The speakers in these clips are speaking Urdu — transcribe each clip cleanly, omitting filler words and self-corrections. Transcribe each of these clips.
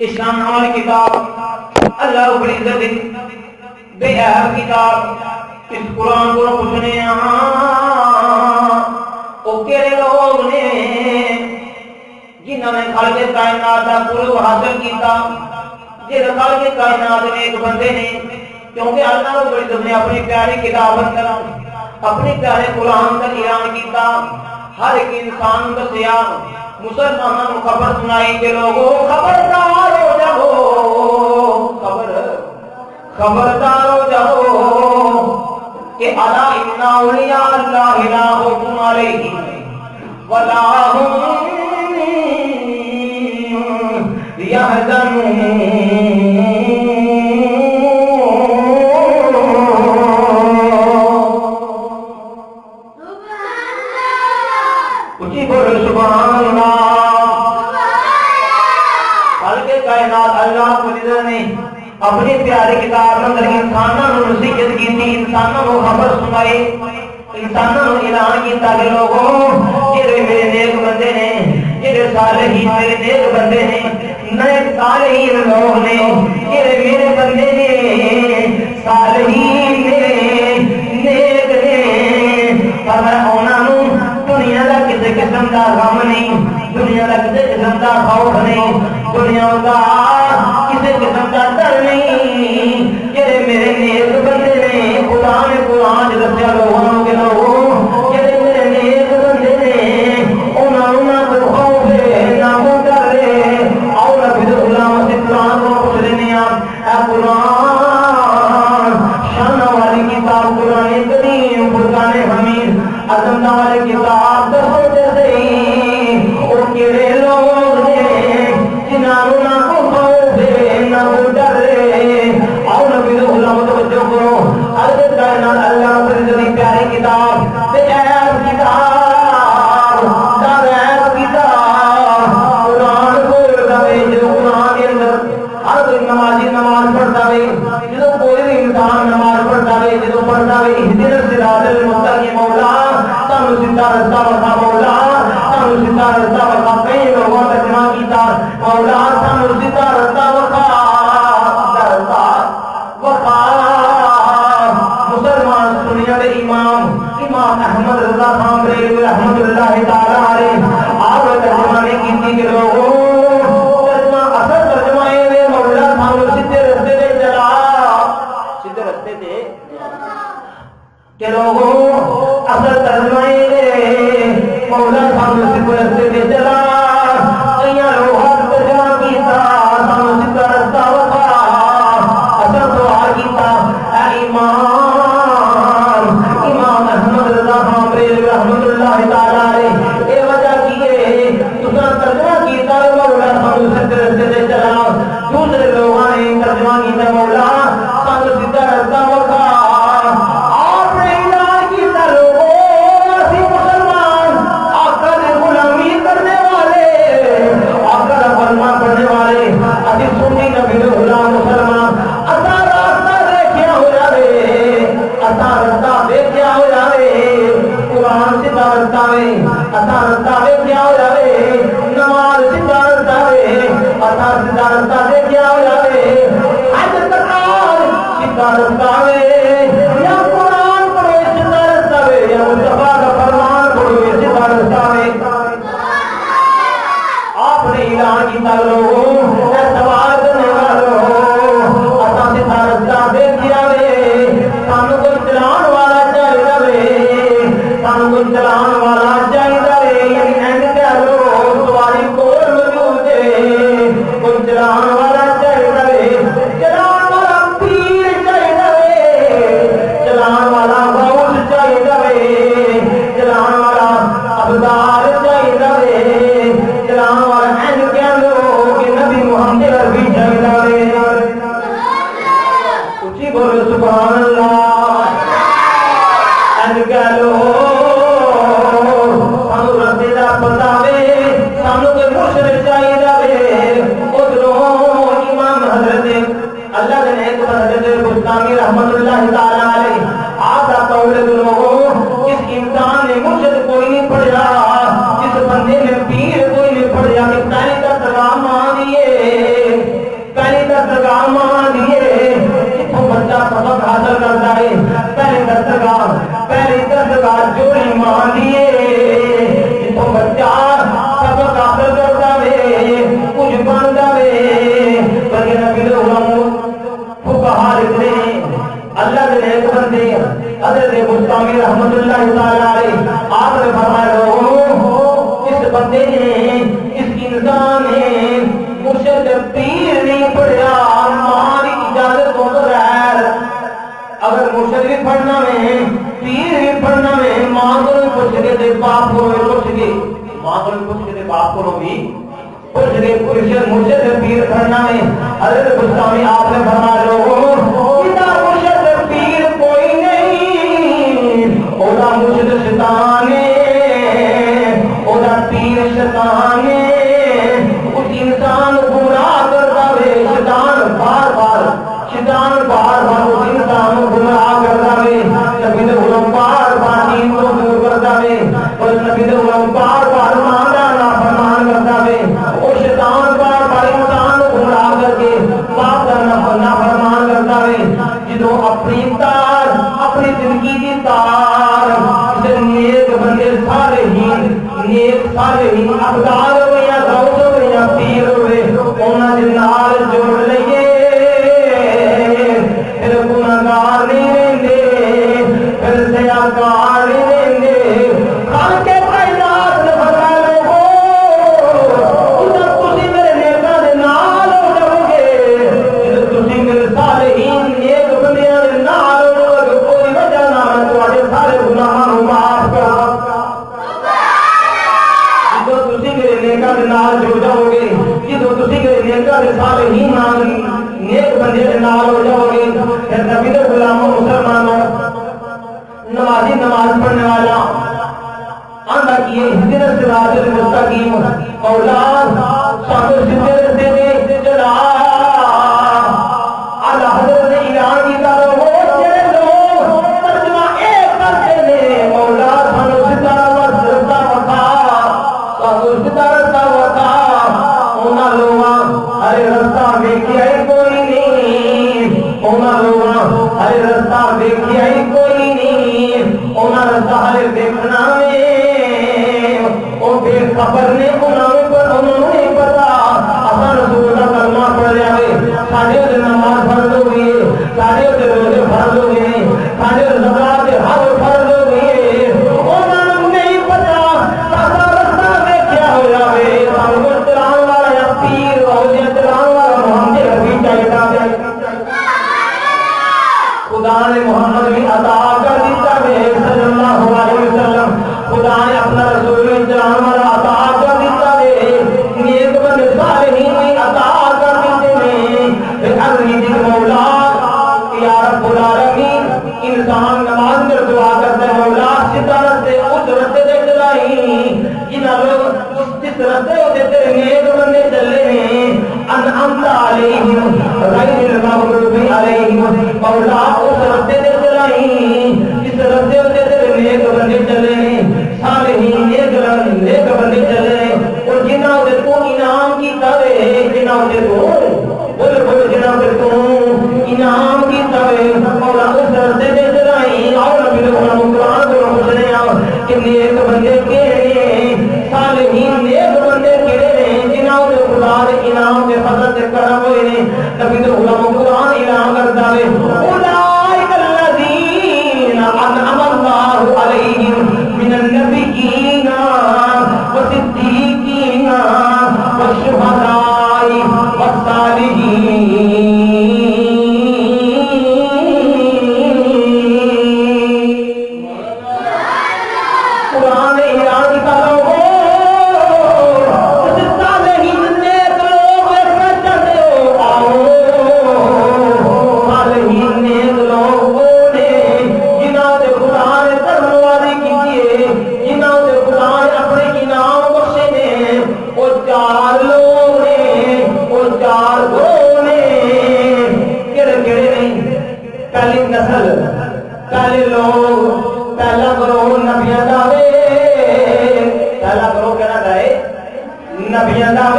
شان والی کتاب اللہ رب العزت بے عیب کتاب اس قرآن کو پوچھنے وہ کہڑے لوگ نے جنہوں نے خالق کائنات کا قرب حاصل کیتا جہاں خالق کائنات نے ایک بندے نے کیونکہ اللہ رب العزت نے اپنی پیاری کتاب اندر اپنے پیارے قرآن کا اعلان کیتا ہر ایک انسان دسیا مسلمانوں کو خبر سنائی کہ لوگوں خبردار ہو جاؤ خبردار ہو جاؤ کہ الا ان اولیاء اللہ لا خوف علیہم ولا هم يحزنون سبحان اللہ خالق کائنات اللہ کو نے اپنی پیاری کتاب اندر انسانوں کو نصیحت کی تھی انسانوں کو خبر سنائی انسانوں کو اعلان کیا کہ لوگوں جڑے میرے نیک بندے نے جڑے صالحین میرے نیک بندے نے نیک صالحین لوگ نے جڑے میرے بندے نے صالحین نے نیک نے پر انہوں دنیا کا کسی قسم کا غم نہیں دنیا کا کسی قسم کا خوف نہیں دنیا کا کسی قسم کا ڈر نہیں جڑے میرے نیک بندے نے خدا نے قرآن دسیا لوگوں کے لوگوں جڑے میرے نیک بندے نے انہوں نہ کوئی خوف ہے نہ کوئی ڈر ہے آؤ نبی غلام سے قرآن کو پوچھ لینے اے قرآن شان والی کتاب قرآن کریم فرقان حمید عظمت والی کتاب دسو جیسے وہ کیڑے لوگ نے جنہوں نہ کوئی خوف ہے نہ کوئی ڈر ہے آؤ نبی غلام توجہ کرو عرض کائنات اللہ رب العزت کی پیاری کتاب تے عیب کتاب غیب کتاب قرآن کھولتا ہے جو قرآن کے اندر ہر کوئی نمازی نماز پڑھتا ہے جدو کوئی بھی انسان نماز پڑھتا ہے جدو پڑھتا ہے اہدنا الصراط المستقیم مولا سانو سیدھا رستہ بتا مولا سانو سیدھا رستہ بتا کئی لوگوں ترجمہ کیتا مولا سانو سیدھا رستہ بتا مسلمان دنیا کے امام احمد رضا خان بریلوی رحمت اللہ تعالی علیہ آپ ترجمہ نے کی کہ لوگوں ترجمہ اصل ترجمہ ہے مولا سانو سیدھے رستے پہ چلا سیدھے رستے پہ کہ لوگوں اصل ترجمہ ہے مولا سانو سیدھے رستے پہ چلا کئی لوگ ترجمہ کیتا سانو سیدھا رستہ بتا اصل سوال کیتا اے امام احمد رضا خان بریلوی رحمت اللہ تعالی علیہ اے وجہ کی ہے تساں ترجمہ کیتا مولا سانو سیدھے رستے تے چلا دوسرے لوگوں نے ترجمہ کیتا مولا سانو سیدھا رستہ بتا آپ نے اعلان کیتا لوگوں اسی مسلمان آقا کی غلامی کرنے والے آقا کا فرمان پڑھنے والے اسی سنی نبی کے غلام مسلمان اساں راستہ دیکھیا ہو جاوے اساں رستہ دیکھیا ہو جاوے قرآن سیدھا رستہ ہے اساں رستہ دیکھیا ہو جاوے نماز سیدھا رستہ ہے اساں سیدھا رستہ دیکھیا ہو جاوے حج تکار سیدھا رستہ ہے یا قرآن پڑھو سیدھا رستہ ہے یا مصطفیٰ کا فرمان پڑھو سیدھا رستہ ہے آپ نے اعلان کیتا لوگوں اے سوال کرنے والوں اساں سیدھا رستہ دیکھیا وے سانو کوئی چلان والا چاہیدا وے سانو کوئی چلان والا چاہیدا وے یعنی اینڈ کہہ لو سواری کول موجود ہے کوئی چلان والا چاہیدا وے چلان والا پیر چاہیدا وے چلان والا غوث چاہیدا وے چلان والا ابدال چاہیدا وے چلان والا اینڈ کہہ لو کہ نبی محمد دے باپ کو پوچھ کے ماں کو پوچھ کے باپ کو بھی پوچھ کے مرشد پیر بننا میں حضرت گستامی آپ نے فرمایا لوگوں پتا مرشد پیر کوئی نہیں اولا مرشد شیطان ہے اولا پیر شیطان ہے اس انسان گمراہ کرتا ہے شیطان بار بار اس انسان گمراہ کرتا ہے نبی نے علم بار بار دین کو دور کرتا ہے اور نبی نے علم بار بار مانگا نافرمان کرتا ہے وہ شیطان بار بار انسان گمراہ کر کے باپ کا نافرمان کرتا ہے جدو اپنی تار اپنی زندگی کی تار اسے نیک بندے صالحین ابدال ہوئے یا غوث ہوئے یا پیر ہوئے انہاں دے نال جوڑ لئیے پھر گناہگار نہیں رہندے پھر سیاکار نہیں رہندے خالق کائنات نے فرمایا لوگو جب تسی میرے نیکاں دے نال ہو جاؤ گے جب تسی میرے صالحین نیک بندیاں دے نال ہو جاؤ گے کوئی وجہ نہ میں تواڈے سارے گناہاں نوں معاف کر جب تسی میرے نیکاں دے نال جڑ جاؤ گے جب تسی میرے نیکاں دے صالحین نال نیک بندے دے نال ہو جاؤ گے پھر نبی دے غلاموں مسلمانوں نمازی نماز پڑھنے والا آندا کیے اہدنا الصراط المستقیم مولا سانو سیدھے رستے تے چلا اعلی حضرت نے اعلان کیتا وہ جڑے لوگ ترجمہ اے کرتے نے مولا سانو سیدھا رستہ وکھا سانو سیدھا رستہ وکھا انہاں لوگاں ہر رستہ ویکھیا کوئی نہیں انہاں لوگاں ہر رستہ ویکھیا کوئی نہیں انہاں رستہ ہر دیکھنا میں او بے خبر نے انہوں نے پتا اپنا رسول کا کلمہ پڑھ لیا ہے ساڑھے دے نماز فرض ہو گئی ہے ساڑھے دے روزے فرض ہو گئے ہیں ساڑھے دے زکات حج فرض ہو گئی ہے انہوں نے نہیں پتا سارا رستہ ویکھیا ہوا ہے سانو کو چلان والا یا پیر ہو یا چلان والا محمد حبیب چاہیے خدا نے محمد بھی عطا کر دیتا ہے صلی اللہ علیہ وسلم خدا نے اپنا رسول چلان والا عطا کر دیتا ہے نیک بندے صالحین بھی عطا کر دیتے ہیں پھر عرضی دی مولا یا رب العالمین انسان نماز میں دعا کرتا ہے مولا سیدھا رستے اس رستے دے چلائی جنہاں لوگ جس رستے ہوتے تیرے نیک بندے چلے ہیں انعمت علیہم غیر المغضوب علیہم مولا اس رستے دے چلائی جس رستے ہوتے تیرے نیک بندے چلے ہیں صالحین نیک بندے چلے ہیں اور جنہاں ہوتے تو انعام کی طرح جنہاں ہوتے تو بول جنہاں ہوتے تو انعام کی طرح مولا اس رستے دے چلائی اور نبی نے قرآن کو پوچھنے کہ نیک بندے کیڑے صالحین نیک بندے کیڑے جنہاں ہوتے خدا دے انعام دے فضل دے کرم ہوئے نے نبی نے قرآن اعلان کرتا ہے اولئک الذین انعم اللہ علیہم من النبیین والصدیقین والشہداء والصالحین قرآن نے اعلان کیا پہلی نسل پہلے لوگ پہلا گروہ نبیاں دا پہلا گروہ کہنا گئے نبیاں دا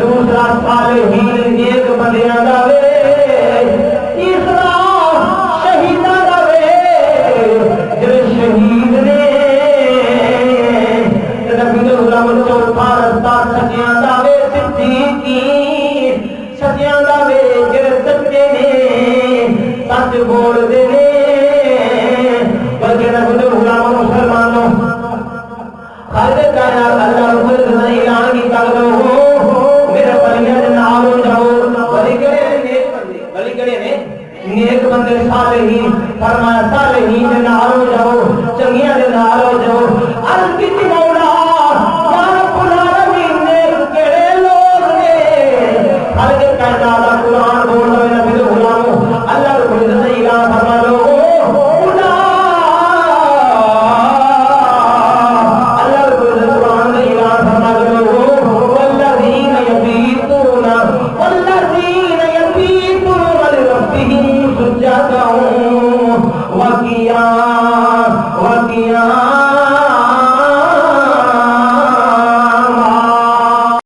دوسرا صالحین نیک بندیاں دا تیسرا شہیداں دا جڑے شہید نے نبی دے غلام چوتھا رستہ سچیاں دا صدیقین سچیاں دا جڑے سچے نے سچ بول دے نے بلکہ نبی دے غلام مسلمانوں خالق کائنات اللہ رب نے اعلان کیتا ہو میرے بلیاں دے نال ہو جاؤ بلی کڑے نے نیک بندے صالحین فرمایا صالحین دے نال ہو جاؤ چنگیاں دے نال والذین یبیتون لربہم سجدا وقیاما